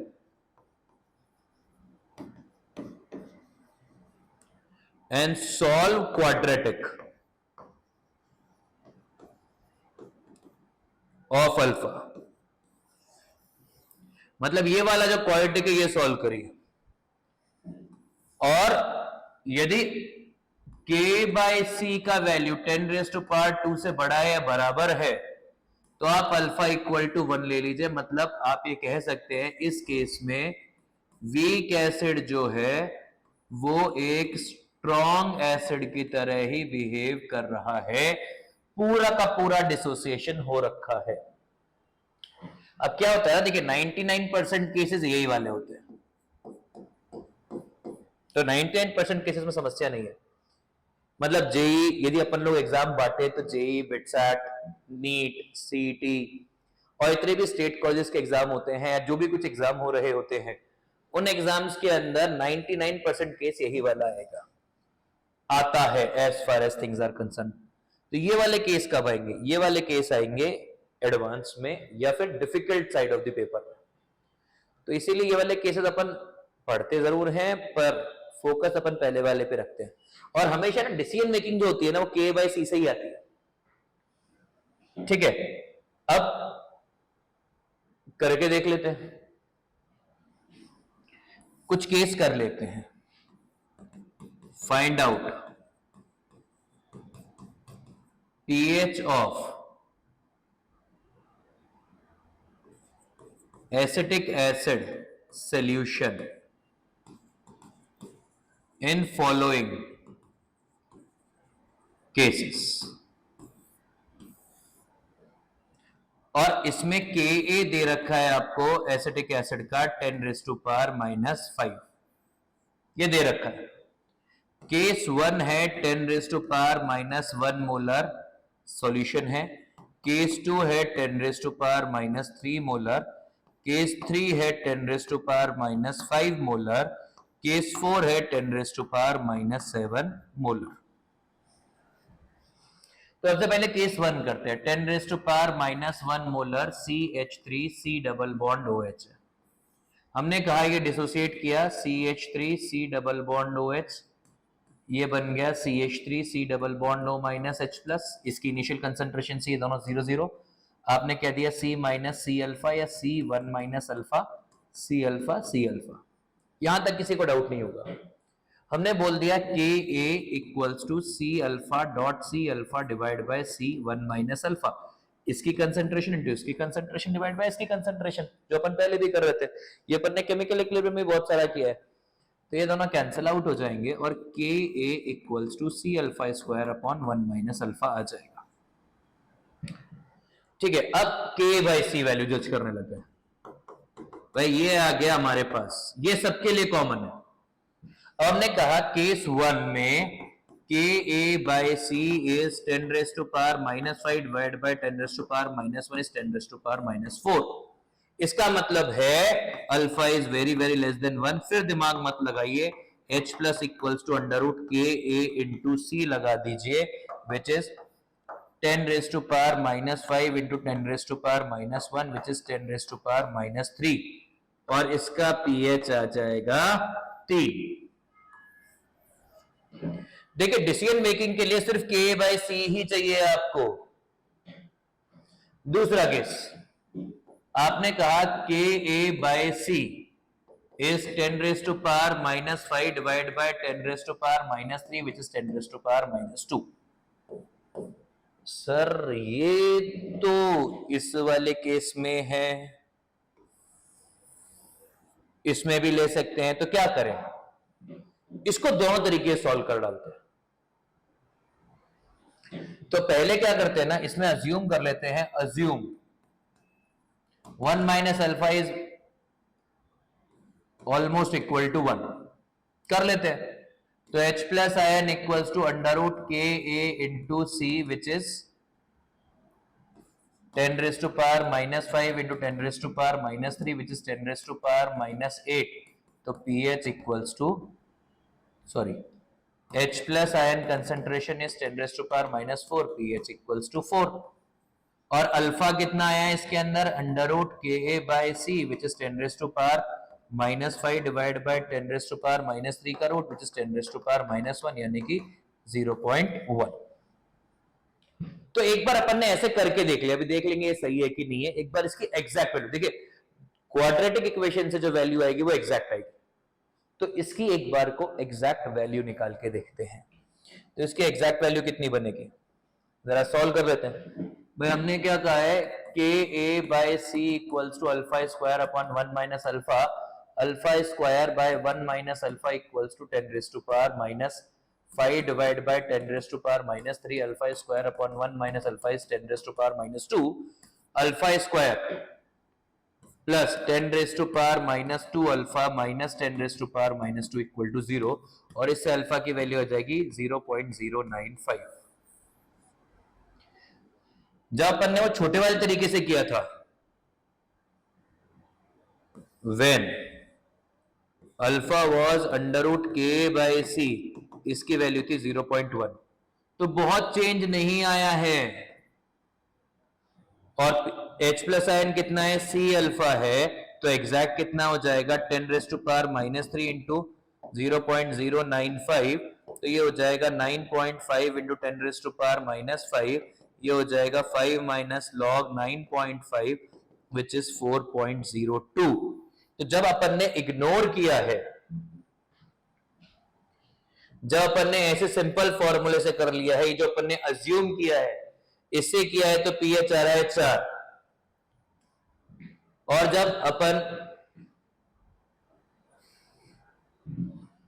and solve quadratic of alpha. मतलब ये वाला जो क्वाड्रेटिक है ये सॉल्व करिए। और यदि k बाई सी का वैल्यू 10 रेज़ टू पावर 2 से बड़ा है या बराबर है तो आप अल्फा इक्वल टू 1 ले लीजिए। मतलब आप ये कह सकते हैं इस केस में वीक एसिड जो है वो एक स्ट्रॉन्ग एसिड की तरह ही बिहेव कर रहा है, पूरा का पूरा डिसोसिएशन हो रखा है। अब क्या होता है, देखिए 99% केसेस यही वाले होते हैं, तो 99% केसेस में समस्या नहीं है। मतलब जेई यदि अपन लोग एग्जाम बांटे तो जेई, बिटसैट, नीट, सीईटी और इतने भी स्टेट कॉलेजेस के एग्जाम होते हैं या जो भी कुछ एग्जाम हो रहे होते हैं उन एग्जाम्स के अंदर 99% केस यही वाला आएगा, आता है as far as things are concerned. तो तो ये वाले केस कब आएंगे? ये वाले केस आएंगे एडवांस में या फिर difficult side of the paper में। तो इसीलिए ये वाले केसेस अपन पढ़ते जरूर हैं पर फोकस अपन पहले वाले पे रखते हैं। और हमेशा ना डिसीजन मेकिंग जो होती है ना वो K/C से ही आती है। ठीक है, अब करके देख लेते हैं, कुछ केस कर लेते हैं। Find out pH of acetic acid solution in following cases। और इसमें Ka दे रखा है आपको एसिटिक एसिड का 10⁻⁻⁵, ये दे रखा है। केस 1 है 10⁻⁻1 मोलर सॉल्यूशन है, केस 2 है 10⁻⁻3 मोलर, केस 3 है 10⁻⁻5 मोलर, केस 4 है 10⁻⁻7 मोलर। तो सबसे पहले केस 1 करते हैं। 10⁻⁻1 molar CH3C double bond OH है। हमने कहा ये डिसोसिएट किया CH3C डबल बॉन्ड OH, ये बन गया CH3C डबल बॉन्ड O-H+। इसकी इनिशियल कंसंट्रेशन से ये दोनों 0 आपने कह दिया C- C अल्फा या C1 alpha C alpha C alpha. यहां तक किसी को डाउट नहीं होगा। हमने बोल दिया Ka equals to C alpha dot C alpha divide by C1 alpha. इसकी कंसंट्रेशन इंटू इसकी कंसंट्रेशन डिवाइड बाय इसकी कंसंट्रेशन, जो अपन पहले भी कर रहे थे। ये अपन ने केमिकल इक्विलिब्रियम में बहुत सारा किया है। तो ये दोनों कैंसिल आउट हो जाएंगे और Ka equals to C alpha square upon 1 alpha आ जाएगा। ठीक है, अब K/C वैल्यू जज करने लगे हैं। भाई ये आ गया हमारे पास, ये सबके लिए कॉमन है। अब हमने कहा केस 1 में Ka/C is 10⁻⁻5 divided by 10⁻⁻1 is 10⁻⁻4। इसका मतलब है alpha is very very less than 1। फिर दिमाग मत लगाइए, H plus equals to √Ka into C लगा दीजिए, which is 10⁻⁻5 into 10⁻⁻1 which is 10⁻⁻3 और इसका pH आ जाएगा 3। देखिए डिसीजन मेकिंग के लिए सिर्फ K/C ही चाहिए आपको। दूसरा केस आपने कहा Ka/C is 10⁻⁻5 divided by 10⁻⁻3 which is 10⁻⁻2। Sir ये तो इस वाले केस में है, इसमें भी ले सकते हैं, तो क्या करें? इसको दोनों तरीके से सॉल्व कर डालते हैं। तो पहले क्या करते हैं ना, इसमें अज्यूम कर लेते हैं, assume 1 - alpha is almost equal to 1 कर लेते हैं। तो H plus ion equals to √Ka into C which is 10⁻⁻5 into 10⁻⁻3 which is 10⁻⁻8। तो pH equals to H plus ion concentration is 10⁻⁻4, pH equals to 4। और अल्फा कितना आया है इसके अंदर, √Ka/C which is 10⁻⁻5 divide by 10⁻⁻3 का रूट विच इज 10⁻⁻1 यानी कि 0.1। तो एक बार अपन ने ऐसे करके देख लिया, अभी देख लेंगे ये सही है कि नहीं है। एक बार इसकी एग्जैक्ट वैल्यू देखिए, क्वाड्रेटिक इक्वेशन से जो वैल्यू आएगी वो एग्जैक्ट आएगी। तो इसकी एक बार को एग्जैक्ट वैल्यू निकाल के देखते हैं। तो इसकी एग्जैक्ट वैल्यू कितनी बनेगी, जरा सॉल्व कर लेते हैं। भाई हमने क्या कहा है, Ka/C equals to alpha square upon 1 - alpha, alpha square by 1 - alpha equals to 10⁻⁻5 divide by 10⁻⁻3, alpha square upon 1 - alpha is 10⁻⁻2, alpha square plus 10⁻⁻2 alpha minus 10⁻⁻2 equal to 0 और इससे अल्फा की वैल्यू आ जाएगी 0.095। जब अपन ने वो छोटे वाले तरीके से किया था, when अल्फा वाज √Ka/C, इसकी वैल्यू थी 0.1। तो बहुत चेंज नहीं आया है। और H प्लस आयन कितना है, C अल्फा है, तो एग्जैक्ट कितना हो जाएगा 10⁻³ इंटू 0.095, तो ये हो जाएगा 9.5 इंटू 10⁻⁻5, ये हो जाएगा 5 माइनस लॉग 9.5 विच इज 4.02। तो जब अपन ने इग्नोर किया है, जब अपन ने ऐसे सिंपल फॉर्मूले से कर लिया है, ये जो अपन ने अज्यूम किया है इससे किया है, तो पीएच आ रहा है 4। और जब अपन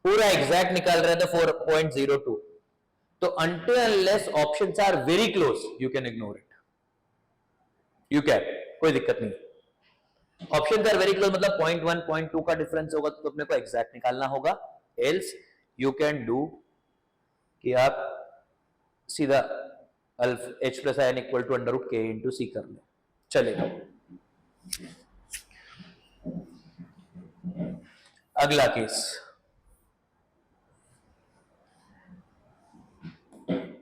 पूरा एग्जैक्ट निकाल रहे हैं तो 4.02। तो until unless options are very close you can ignore it, you can, कोई दिक्कत नहीं। ऑप्शंस आर वेरी क्लोज मतलब 0.1 0.2 का डिफरेंस होगा तो अपने को एग्जैक्ट निकालना होगा, एल्स यू कैन डू कि आप सीधा H plus ion equal to √k into c कर ले, चलेगा। अगला case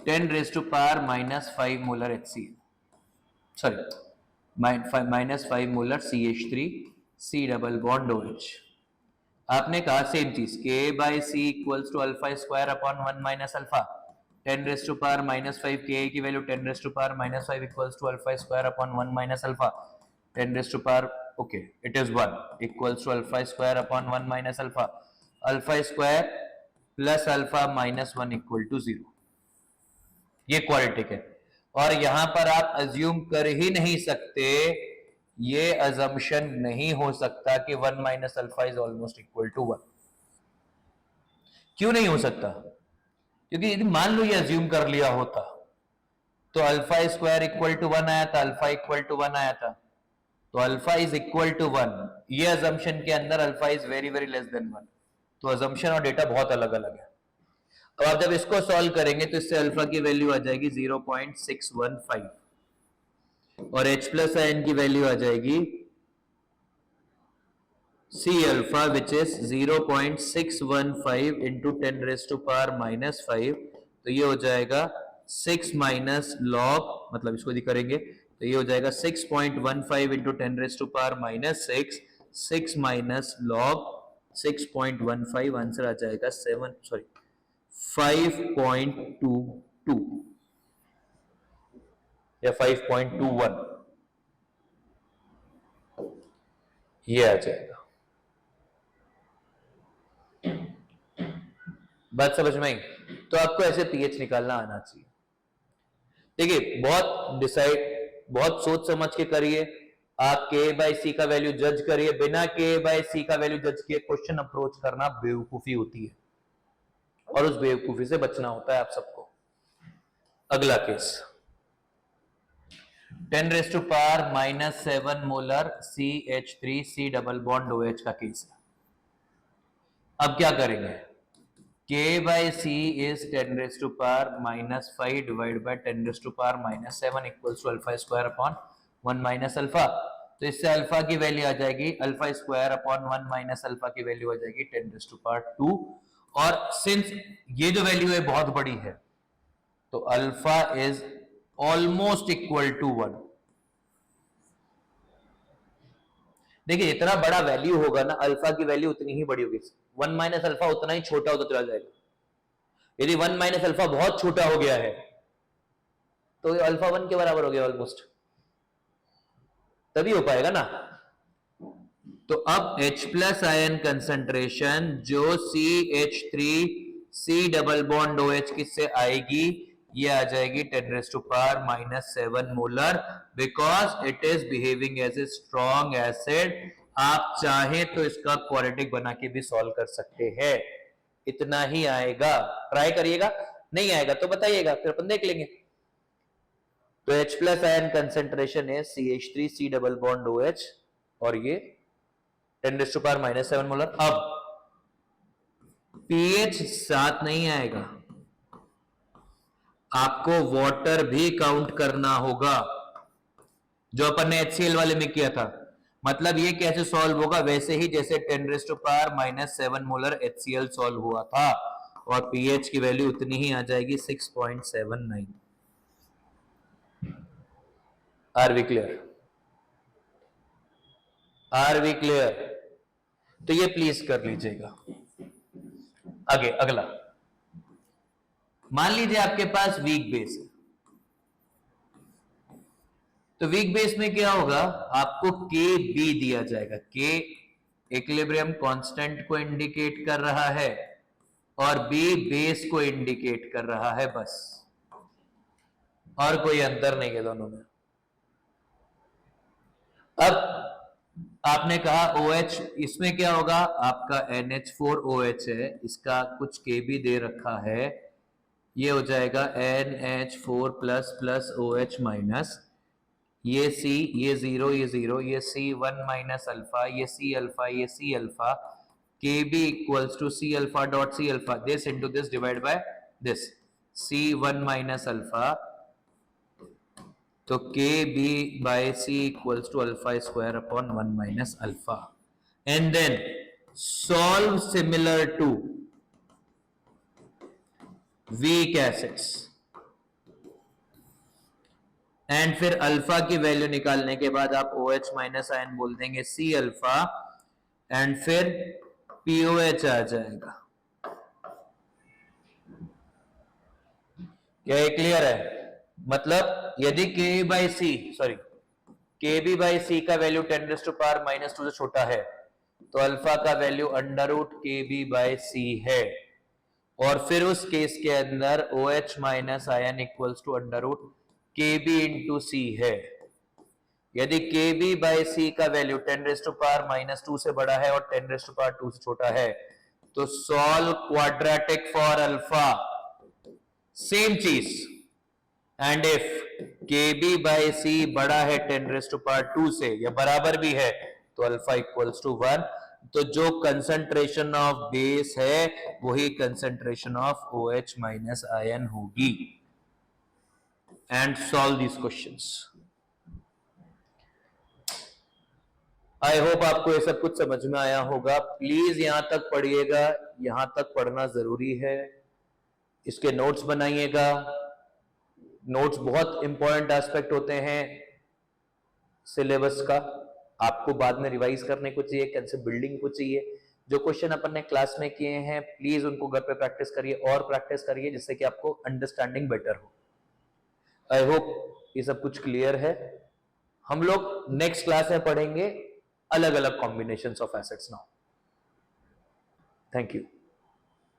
10⁻⁻5 molar HCl, sorry -5 molar CH3 C double bond OH। आपने कहा सेम चीज K/C equals to alpha square upon 1 minus alpha, 10⁻⁻5 K की value 10⁻⁻5 equals to alpha square upon 1 minus alpha, 10⁻, okay it is 1 equals to alpha square upon 1 minus alpha, alpha square plus alpha minus 1 equal to 0। ये क्वाड्रेटिक है और यहां पर आप अज्यूम कर ही नहीं सकते, ये अजम्पशन नहीं हो सकता कि 1 minus alpha is almost equal to 1। क्यों नहीं हो सकता? क्योंकि यदि मान लो ये अज्यूम कर लिया होता तो अल्फा स्क्वायर इक्वल टू 1 आया था, अल्फा इक्वल टू 1 आया था, तो अल्फा इज इक्वल टू 1, ये अजम्पशन के अंदर alpha is very very less than 1, तो अजम्पशन और डेटा बहुत अलग अलग है। अब आप जब इसको सॉल्व करेंगे तो इससे अल्फा की वैल्यू आ जाएगी 0.615 और H प्लस आयन की वैल्यू आ जाएगी C alpha which is 0.615 into 10⁻⁻5, तो ये हो जाएगा 6 माइनस लॉग, मतलब इसको यदि करेंगे तो ये हो जाएगा 6.15 इंटू 10⁻⁻6, 6 माइनस लॉग 6.15, आंसर आ जाएगा 5.22 या 5.21, ये आ जाएगा। बात समझ में आई? तो आपको ऐसे पीएच निकालना आना चाहिए। देखिए बहुत सोच समझ के करिए, आप K/C का वैल्यू जज करिए, बिना K/C का वैल्यू जज किए क्वेश्चन अप्रोच करना बेवकूफी होती है और उस बेवकूफी से बचना होता है आप सबको। अगला case 10⁻⁻7 molar CH3 C double bond OH का केस है। अब क्या करेंगे, K/C is 10⁻⁻5 divide by 10⁻⁻7 equals to alpha square upon 1 minus alpha, तो इससे अल्फा की वैल्यू आ जाएगी, alpha square upon 1 minus alpha की वैल्यू आ जाएगी 10⁻2, और सिंस ये जो वैल्यू है बहुत बड़ी है तो alpha is almost equal to 1। देखिए इतना बड़ा वैल्यू होगा ना, अल्फा की वैल्यू उतनी ही बड़ी होगी, 1 माइनस अल्फा उतना ही छोटा होता चला जाएगा। यदि 1 माइनस अल्फा बहुत छोटा हो गया है तो अल्फा 1 के बराबर हो गया ऑलमोस्ट, तभी हो पाएगा ना। तो अब H प्लस आयन कंसंट्रेशन जो CH3C डबल बॉन्ड OH किससे आएगी, ये आ जाएगी 10⁻⁻7 molar, because it is behaving as a strong acid. आप चाहे तो इसका क्वाड्रेटिक बना के भी सॉल्व कर सकते हैं, इतना ही आएगा, ट्राई करिएगा, नहीं आएगा तो बताइएगा, फिर अपन देख लेंगे। तो H प्लस आयन कंसेंट्रेशन है CH3C डबल बॉन्ड OH और ये 10⁻⁻7 मोलर। अब pH साथ नहीं आएगा, आपको वाटर भी काउंट करना होगा, जो अपन ने HCl वाले में किया था। मतलब ये कैसे सॉल्व होगा, वैसे ही जैसे 10⁻⁻7 मोलर HCl सॉल्व हुआ था। और पीएच की वैल्यू उतनी ही आ जाएगी 6.79। Are we clear? Are we clear? तो ये प्लीज कर लीजिएगा। आगे अगला, मान लीजिए आपके पास वीक बेस है, तो वीक बेस में क्या होगा, आपको के बी दिया जाएगा। के इक्विलिब्रियम कांस्टेंट को इंडिकेट कर रहा है और बी बेस को इंडिकेट कर रहा है, बस, और कोई अंतर नहीं है दोनों में। अब आपने कहा OH, इसमें क्या होगा, आपका NH4OH है, इसका कुछ K भी दे रखा है, ये हो जाएगा NH4 plus plus OH minus, ये C, ये जीरो, ये जीरो, ये C1 माइनस अल्फा, ये C अल्फा, ये C alpha, KB equals to C alpha dot C alpha, this into this divide by this, C1 minus alpha, तो KB by C equals to alpha square upon 1 minus alpha, and then solve similar to weak acids, and फिर अल्फा की वैल्यू निकालने के बाद आप OH माइनस आयन बोल देंगे C अल्फा, एंड फिर POH आ जाएगा। क्या ये क्लियर है? मतलब यदि KB बाई सी का वैल्यू 10⁻⁻² से छोटा है तो अल्फा का वैल्यू √KB बाई सी है, और फिर उस केस के अंदर OH minus ion equals to √KB into c है। यदि KB बाई सी का वैल्यू 10⁻⁻² से बड़ा है और 10⁻² से छोटा है तो solve quadratic for alpha, same चीज, एंड इफ KB बाई सी बड़ा है 10⁻² से या बराबर भी है तो अल्फा इक्वल्स टू 1। तो जो कंसंट्रेशन ऑफ बेस है वही concentration of OH minus ion होगी। And solve these questions. I hope आपको ये सब कुछ समझ में आया होगा। प्लीज यहां तक पढ़िएगा, यहां तक पढ़ना जरूरी है। इसके नोट्स बनाइएगा, नोट्स बहुत इंपॉर्टेंट एस्पेक्ट होते हैं सिलेबस का, आपको बाद में रिवाइज करने को चाहिए, कंसेप्ट बिल्डिंग को चाहिए। जो क्वेश्चन अपन ने क्लास में किए हैं प्लीज उनको घर पे प्रैक्टिस करिए और प्रैक्टिस करिए, जिससे कि आपको अंडरस्टैंडिंग बेटर हो। आई होप ये सब कुछ क्लियर है। हम लोग नेक्स्ट क्लास में पढ़ेंगे अलग अलग combinations of acids now. Thank you.